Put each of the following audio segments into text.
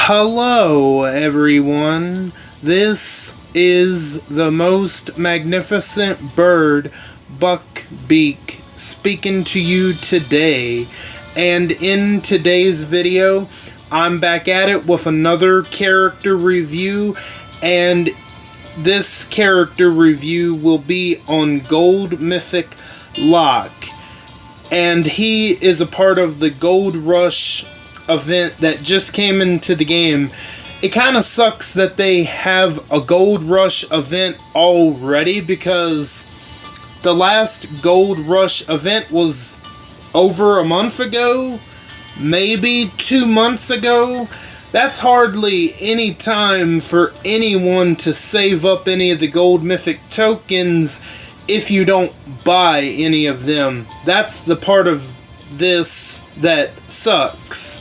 Hello, everyone. This is the most magnificent bird, Beak, speaking to you today. And in today's video, I'm back at it with another character review, and this character review will be on Gold Mythic Locke. And he is a part of the Gold Rush event that just came into the game. It kind of sucks that they have a Gold Rush event already, because the last Gold Rush event was over a month ago, maybe 2 months ago. That's hardly any time for anyone to save up any of the Gold Mythic tokens if you don't buy any of them. That's the part of this that sucks.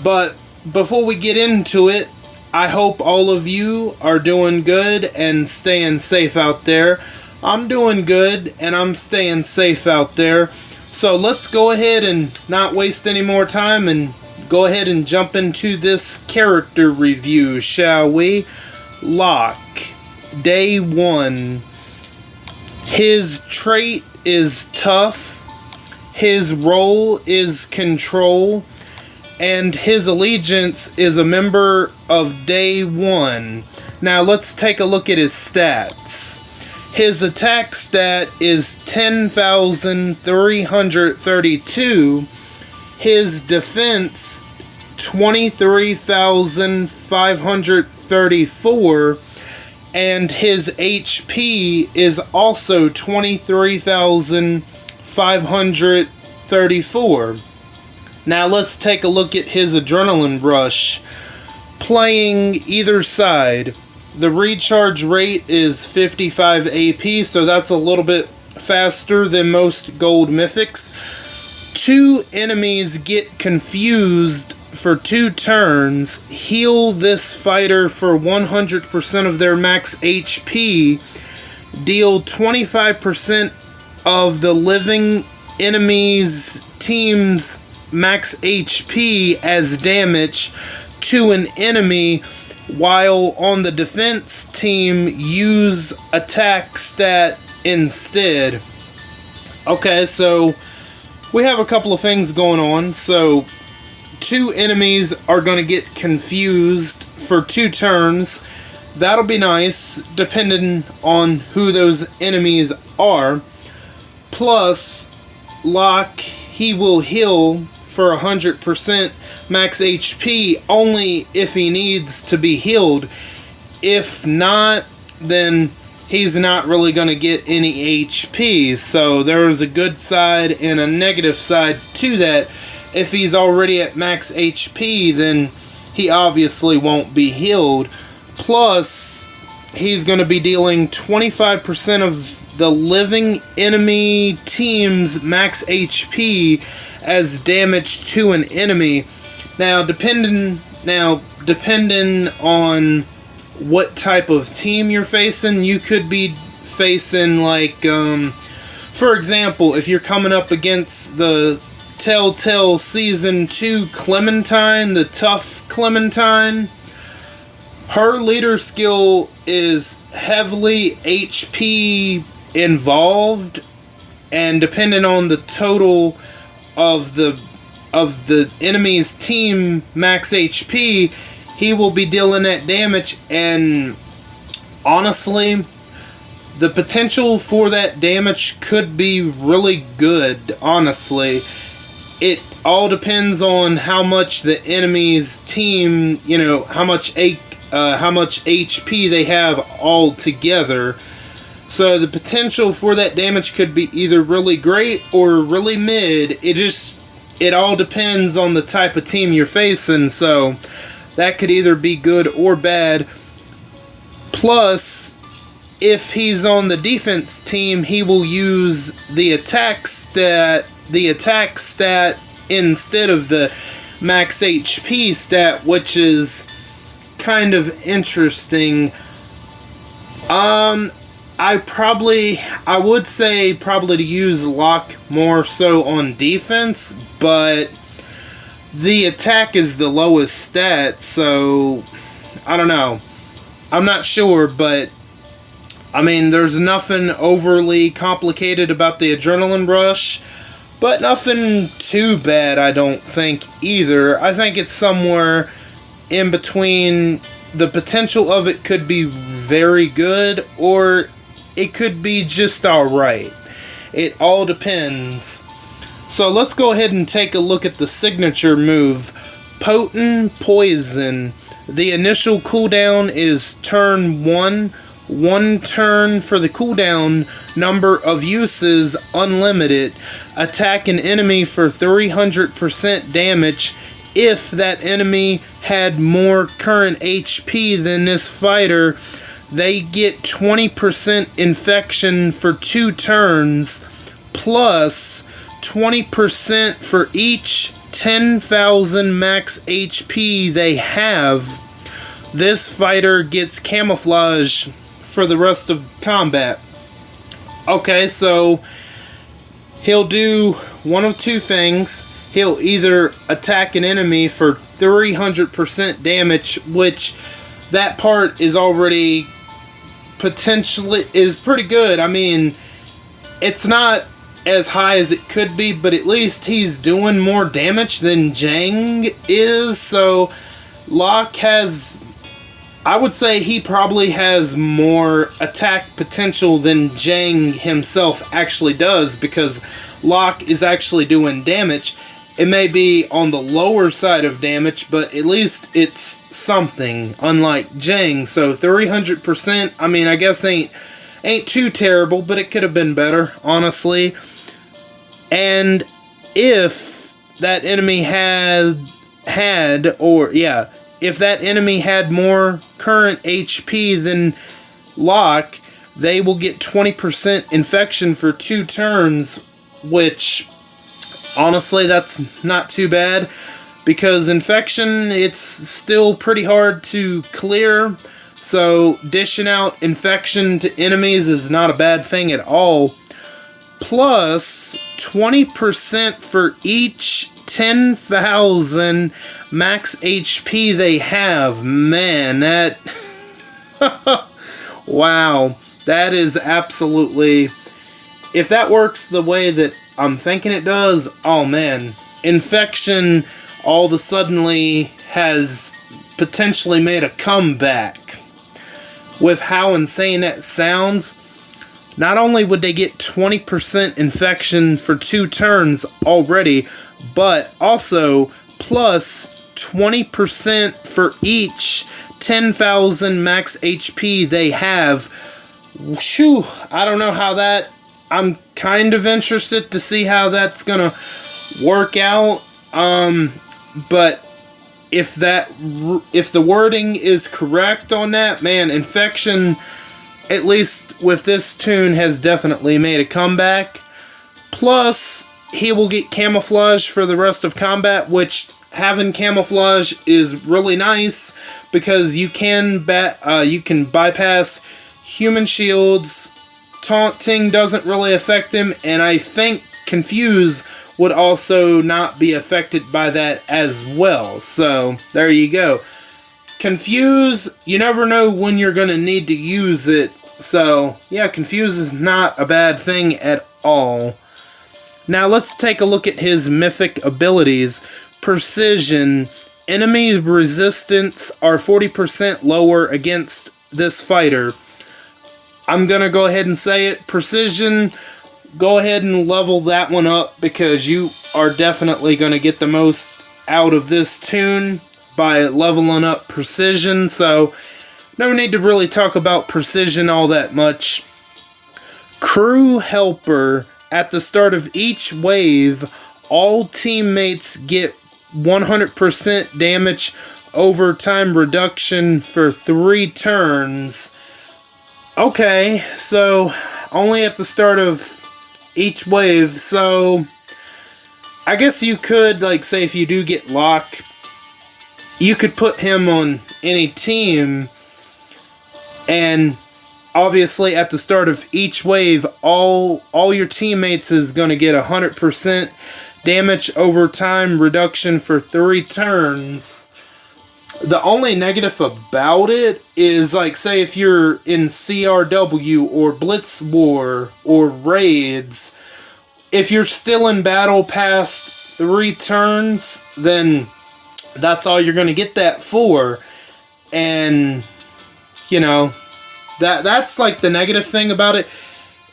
But before we get into it, I hope all of you are doing good and staying safe out there. I'm doing good and I'm staying safe out there. So let's go ahead and not waste any more time and go ahead and jump into this character review, shall we? Locke, Day 1. His trait is tough, his role is control, and his allegiance is a member of Day 1. Now let's take a look at his stats. His attack stat is 10,332. His defense, 23,534. And his HP is also 23,534. Now let's take a look at his adrenaline rush. Playing either side, the recharge rate is 55 AP, so that's a little bit faster than most gold mythics. 2 enemies get confused for 2 turns. Heal this fighter for 100% of their max HP. Deal 25% of the living enemy's team's max HP as damage to an enemy, while on the defense team use attack stat instead. Okay, so we have a couple of things going on. So 2 enemies are going to get confused for 2 turns. That'll be nice, depending on who those enemies are. Plus, Locke, he will heal for 100% max HP only if he needs to be healed. If not, then he's not really going to get any HP. So there's a good side and a negative side to that. If he's already at max HP, then he obviously won't be healed. Plus, he's going to be dealing 25% of the living enemy team's max HP as damage to an enemy. Now, depending on what type of team you're facing, you could be facing, like, for example, if you're coming up against the Telltale Season 2 Clementine, the tough Clementine, her leader skill is heavily HP involved, and depending on the total of the enemy's team max HP, he will be dealing that damage. And honestly, the potential for that damage could be really good. Honestly, it all depends on how much the enemy's team, how much HP they have all together. So the potential for that damage could be either really great or really mid. It all depends on the type of team you're facing. So that could either be good or bad. Plus, if he's on the defense team, he will use the attack stat instead of the max HP stat, which is kind of interesting. I would say probably to use Locke more so on defense, but The attack is the lowest stat, so I don't know. I'm not sure, but I mean, there's nothing overly complicated about the adrenaline rush, but nothing too bad, I don't think, either. I think it's somewhere in between. The potential of it could be very good, or it could be just alright. It all depends. So let's go ahead and take a look at the signature move, Potent Poison. The initial cooldown is turn 1. 1 turn for the cooldown. Number of uses unlimited. Attack an enemy for 300% damage. If that enemy had more current HP than this fighter, they get 20% infection for 2 turns, plus 20% for each 10,000 max HP they have. This fighter gets camouflage for the rest of combat. Okay, so he'll do one of two things. He'll either attack an enemy for 300% damage, which that part is already potentially is pretty good. I mean, it's not as high as it could be, but at least he's doing more damage than Jang is. So Locke has, I would say he probably has more attack potential than Jang himself actually does, because Locke is actually doing damage. It may be on the lower side of damage, but at least it's something, unlike Jang. So 300%, I mean, I guess ain't too terrible, but it could have been better, honestly. And if that enemy if that enemy had more current HP than Locke, they will get 20% infection for 2 turns, which honestly, that's not too bad, because infection, it's still pretty hard to clear, so dishing out infection to enemies is not a bad thing at all. Plus 20% for each 10,000 max HP they have. Man, that wow, that is absolutely, if that works the way that I'm thinking it does, oh man, infection all of a suddenly has potentially made a comeback. With how insane that sounds, not only would they get 20% infection for 2 turns already, but also plus 20% for each 10,000 max HP they have. Whew, I don't know how that, I'm kind of interested to see how that's gonna work out. But if the wording is correct on that, man, infection, at least with this tune, has definitely made a comeback. Plus, he will get camouflage for the rest of combat, which having camouflage is really nice, because you can bypass human shields. Taunting doesn't really affect him, and I think Confuse would also not be affected by that as well. So, there you go. Confuse, you never know when you're going to need to use it. So, yeah, Confuse is not a bad thing at all. Now, let's take a look at his mythic abilities. Precision. Enemy resistance are 40% lower against this fighter. I'm going to go ahead and say it. Precision, go ahead and level that one up, because you are definitely going to get the most out of this tune by leveling up precision. So, no need to really talk about precision all that much. Crew Helper. At the start of each wave, all teammates get 100% damage over time reduction for 3 turns. Okay, so only at the start of each wave, so I guess you could, like, say if you do get Locke, you could put him on any team, and obviously at the start of each wave, all your teammates is going to get 100% damage over time reduction for 3 turns. The only negative about it is, like, say if you're in CRW or Blitz War or Raids, if you're still in battle past 3 turns, then that's all you're going to get that for. And, you know, that's like the negative thing about it.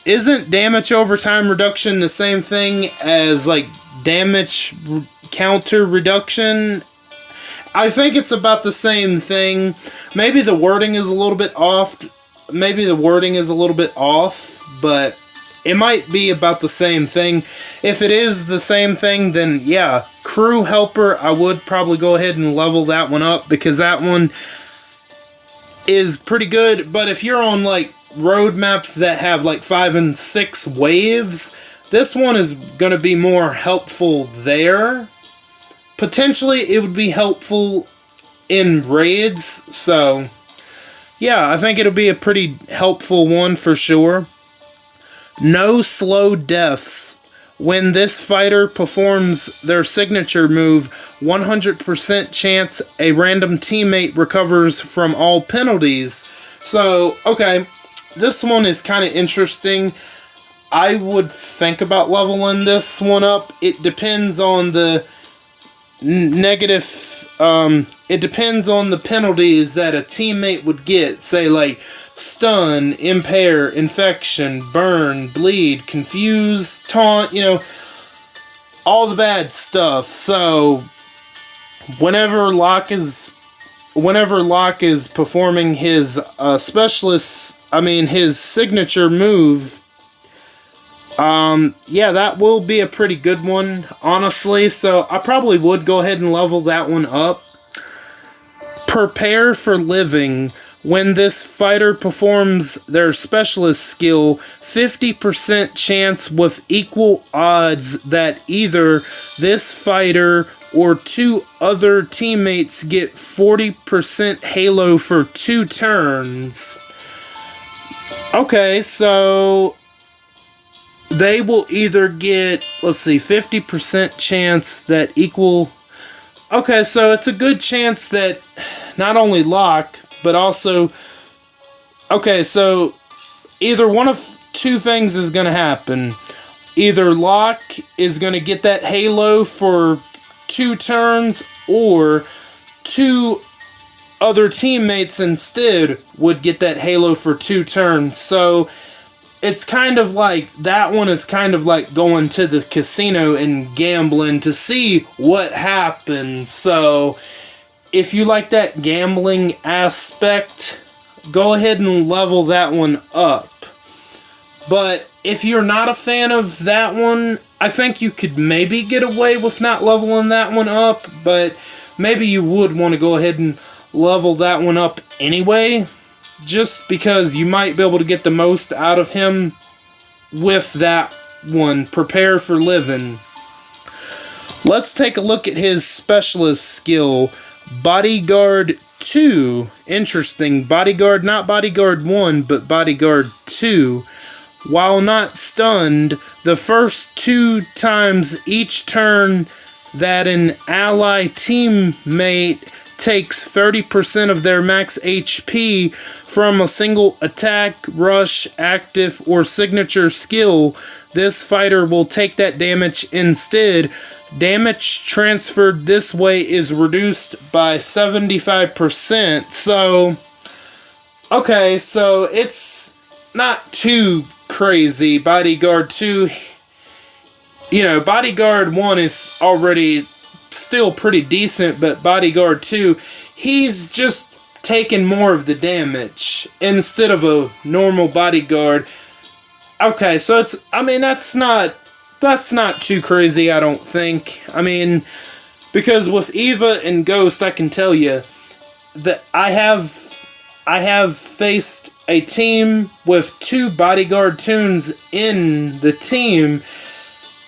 Isn't damage over time reduction the same thing as, like, damage counter reduction? I think it's about the same thing. Maybe the wording is a little bit off. But it might be about the same thing. If it is the same thing, then yeah, Crew Helper, I would probably go ahead and level that one up, because that one is pretty good. But if you're on, like, road maps that have, like, 5 and 6 waves, this one is going to be more helpful there. Potentially, it would be helpful in raids, so yeah, I think it'll be a pretty helpful one for sure. No slow deaths. When this fighter performs their signature move, 100% chance a random teammate recovers from all penalties. So, okay, this one is kind of interesting. I would think about leveling this one up. It depends on the it depends on the penalties that a teammate would get. Say, like, stun, impair, infection, burn, bleed, confuse, taunt, you know, all the bad stuff. So whenever Locke is performing his his signature move, yeah, that will be a pretty good one, honestly, so I probably would go ahead and level that one up. Prepare for living. When this fighter performs their specialist skill, 50% chance with equal odds that either this fighter or 2 other teammates get 40% Halo for 2 turns. Okay, so they will either get, let's see, 50% chance that equal... Okay, so it's a good chance that not only Locke, but also... Okay, so either one of 2 things is going to happen. Either Locke is going to get that Halo for 2 turns, or 2 other teammates instead would get that Halo for 2 turns. So it's kind of like, that one is kind of like going to the casino and gambling to see what happens. So if you like that gambling aspect, go ahead and level that one up. But if you're not a fan of that one, I think you could maybe get away with not leveling that one up, but maybe you would want to go ahead and level that one up anyway, just because you might be able to get the most out of him with that one. Prepare for living. Let's take a look at his specialist skill, Bodyguard 2. Interesting. Bodyguard, not Bodyguard 1, but Bodyguard 2. While not stunned, the first 2 times each turn that an ally teammate takes 30% of their max HP from a single attack, rush, active, or signature skill, this fighter will take that damage instead. Damage transferred this way is reduced by 75%. So, okay, so it's not too crazy. Bodyguard 2, you know, Bodyguard 1 is already still pretty decent, but Bodyguard 2, he's just taking more of the damage instead of a normal bodyguard. Okay, so it's, I mean, that's not too crazy, I don't think. I mean, because with Eva and Ghost, I can tell you that I have faced a team with 2 bodyguard tunes in the team,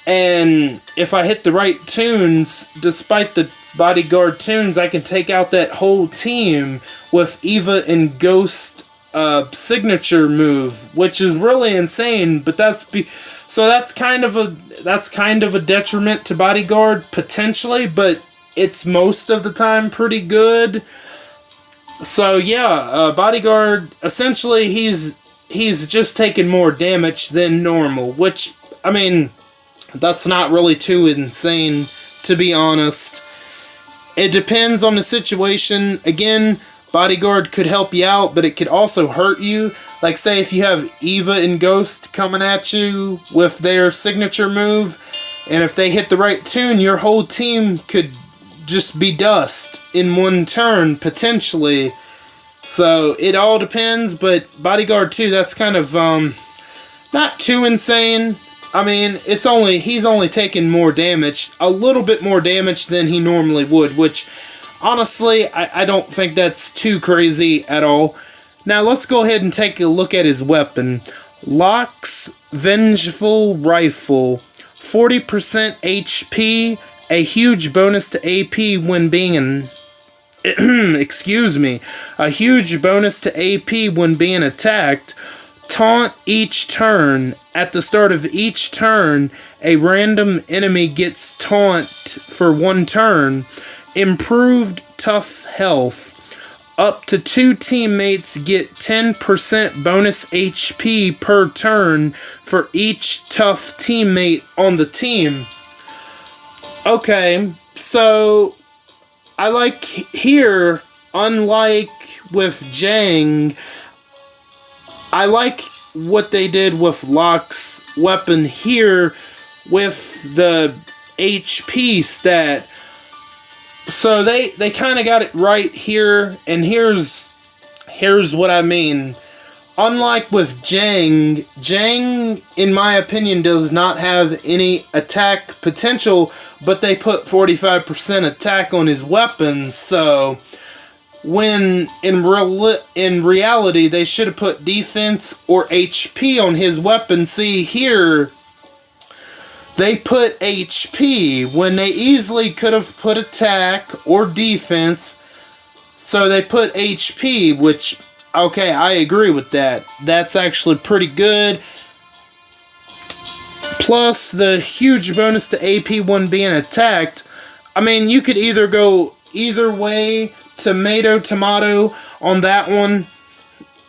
and if I hit the right tunes, despite the bodyguard tunes, I can take out that whole team with Eva and Ghost signature move, which is really insane. But that's kind of a detriment to Bodyguard potentially, but it's most of the time pretty good. So yeah, Bodyguard, essentially he's just taking more damage than normal, which, I mean, that's not really too insane, to be honest. It depends on the situation. Again, Bodyguard could help you out, but it could also hurt you. Like, say if you have Eva and Ghost coming at you with their signature move, and if they hit the right tune, your whole team could just be dust in one turn, potentially. So, it all depends, but Bodyguard 2, that's kind of, not too insane. I mean, he's only taking more damage, a little bit more damage than he normally would, which, honestly, I don't think that's too crazy at all. Now, let's go ahead and take a look at his weapon. Locke's Vengeful Rifle, 40% HP, a huge bonus to AP when being a huge bonus to AP when being attacked. Taunt each turn. At the start of each turn, a random enemy gets taunt for one turn. Improved tough health. Up to 2 teammates get 10% bonus HP per turn for each tough teammate on the team. Okay, so I like here, unlike with Jang, I like what they did with Locke's weapon here with the HP stat. So they kind of got it right here, and here's what I mean. Unlike with Jang, in my opinion, does not have any attack potential, but they put 45% attack on his weapon, so when in reality they should have put defense or HP on his weapon. See here, they put HP when they easily could have put attack or defense, so they put HP, which, okay, I agree with that. That's actually pretty good. Plus the huge bonus to AP when being attacked. I mean, you could either go either way, tomato on that one.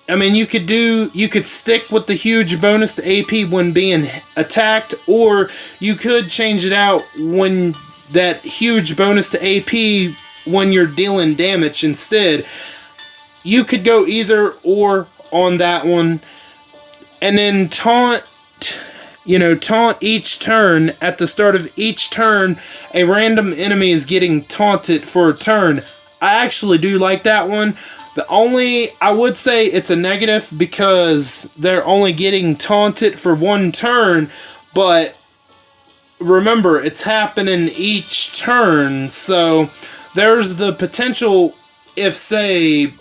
I mean, you could stick with the huge bonus to AP when being attacked, or you could change it out when that huge bonus to AP when you're dealing damage instead. You could go either or on that one. And then taunt each turn. At the start of each turn, a random enemy is getting taunted for a turn. I actually do like that one. I would say it's a negative because they're only getting taunted for one turn, but remember, it's happening each turn, so there's the potential if, say,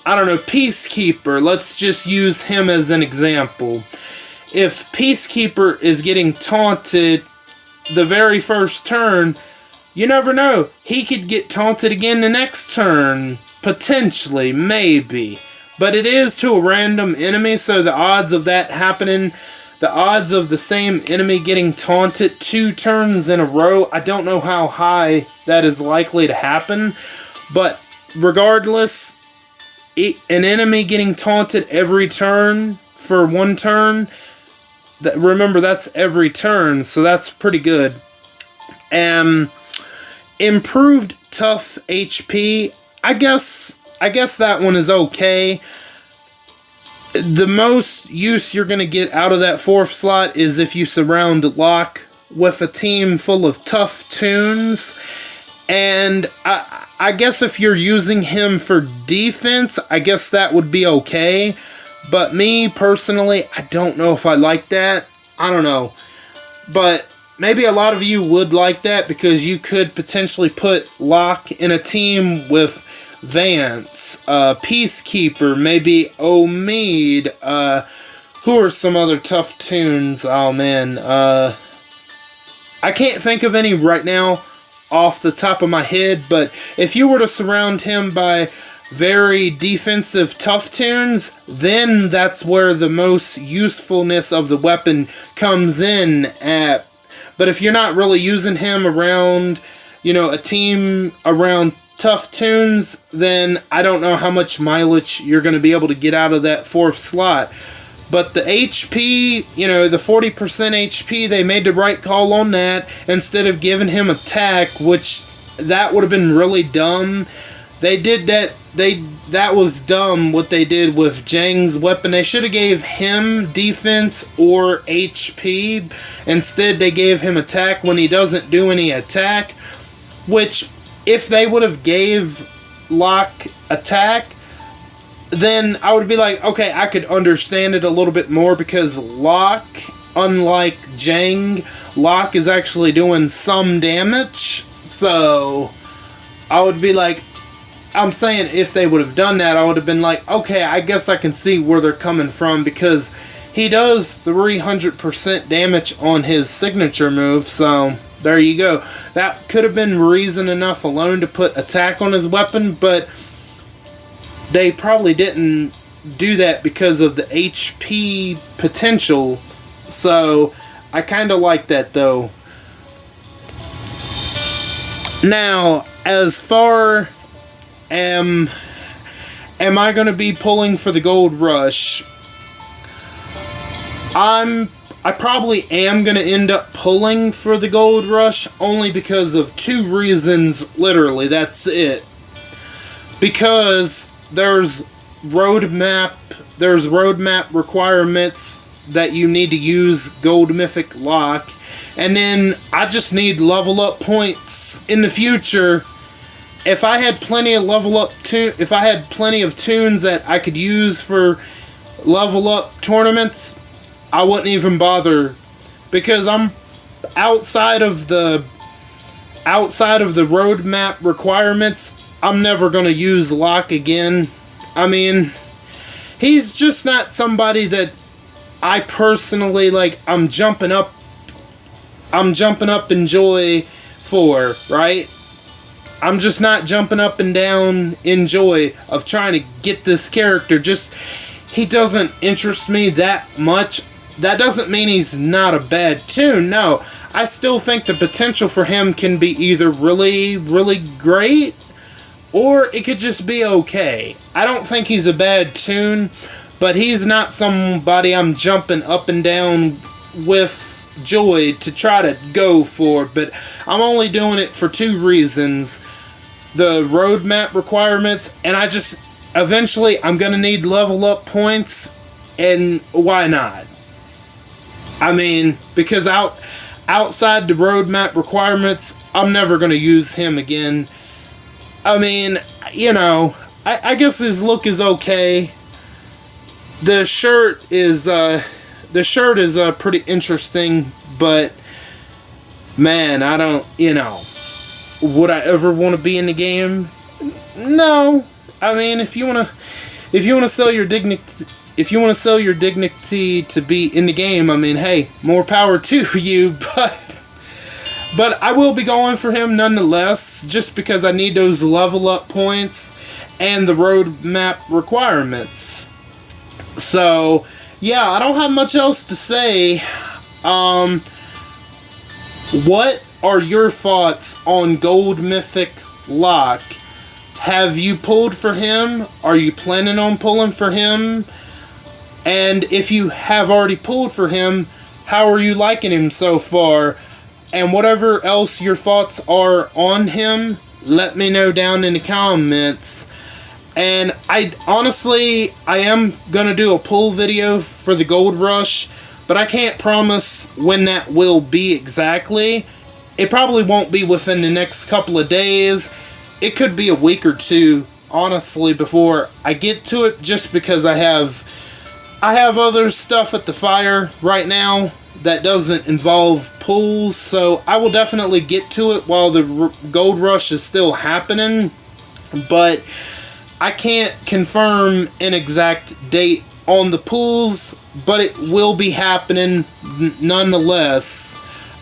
I don't know, Peacekeeper, let's just use him as an example. If Peacekeeper is getting taunted the very first turn, you never know. He could get taunted again the next turn. Potentially, maybe. But it is to a random enemy, so the odds of that happening, the odds of the same enemy getting taunted 2 turns in a row, I don't know how high that is likely to happen. But regardless, an enemy getting taunted every turn for 1 turn, remember, that's every turn, so that's pretty good. Improved tough HP, I guess that one is okay. The most use you're going to get out of that 4th slot is if you surround Locke with a team full of tough tunes. And I guess if you're using him for defense, I guess that would be okay. But me, personally, I don't know if I like that. I don't know. But maybe a lot of you would like that because you could potentially put Locke in a team with Vance, Peacekeeper, maybe Omid, who are some other tough tunes? Oh man, I can't think of any right now off the top of my head, but if you were to surround him by very defensive tough tunes, then that's where the most usefulness of the weapon comes in at. But if you're not really using him around, a team around tough tunes, then I don't know how much mileage you're going to be able to get out of that 4th slot. But the HP, the 40% HP, they made the right call on that instead of giving him attack, which that would have been really dumb. They did that. That was dumb what they did with Jang's weapon. They should have gave him defense or HP. Instead, they gave him attack when he doesn't do any attack. Which, if they would have gave Locke attack, then I would be like, okay, I could understand it a little bit more, because Locke, unlike Jang, Locke is actually doing some damage. So I would be like, I'm saying if they would have done that, I would have been like, okay, I guess I can see where they're coming from, because he does 300% damage on his signature move, so there you go. That could have been reason enough alone to put attack on his weapon, but they probably didn't do that because of the HP potential, so I kind of like that, though. Now, as far am I going to be pulling for the Gold Rush? I probably am going to end up pulling for the Gold Rush, only because of 2 reasons, literally, that's it. Because there's roadmap requirements that you need to use Gold Mythic Locke, and then I just need level up points in the future. If I had plenty of if I had plenty of tunes that I could use for level up tournaments, I wouldn't even bother, because I'm outside of the roadmap requirements. I'm never going to use Locke again. I mean, he's just not somebody that I personally like. I'm jumping up in joy for, right? I'm just not jumping up and down in joy of trying to get this character. Just, he doesn't interest me that much. That doesn't mean he's not a bad tune. No, I still think the potential for him can be either really, really great, or it could just be okay. I don't think he's a bad tune, but he's not somebody I'm jumping up and down with joy to try to go for. But I'm only doing it for 2 reasons: the roadmap requirements, and eventually I'm gonna need level up points, and why not? I mean, because outside the roadmap requirements, I'm never gonna use him again. I mean, I guess his look is okay. The shirt is pretty interesting, but man, I don't, would I ever want to be in the game? No. I mean, if you want to sell your dignity, to be in the game, I mean, hey, more power to you, but I will be going for him nonetheless, just because I need those level up points and the roadmap requirements. So, yeah, I don't have much else to say. What are your thoughts on Gold Mythic Locke? Have you pulled for him? Are you planning on pulling for him? And if you have already pulled for him, how are you liking him so far? And whatever else your thoughts are on him, let me know down in the comments. And I am going to do a pull video for the Gold Rush, but I can't promise when that will be exactly. It probably won't be within the next couple of days. It could be a week or 2, honestly, before I get to it, just because I have other stuff at the fire right now that doesn't involve pulls, so I will definitely get to it while the Gold Rush is still happening, but I can't confirm an exact date on the pulls, but it will be happening nonetheless.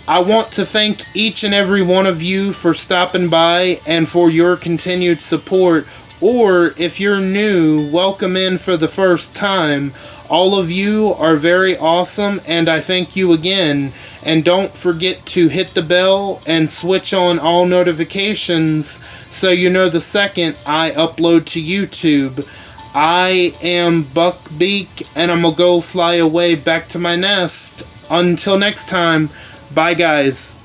I want to thank each and every one of you for stopping by and for your continued support or if you're new, welcome in for the first time. All of you are very awesome, and I thank you again. And don't forget to hit the bell and switch on all notifications so you know the second I upload to YouTube. I am Beak, and I'm gonna go fly away back to my nest. Until next time, bye guys.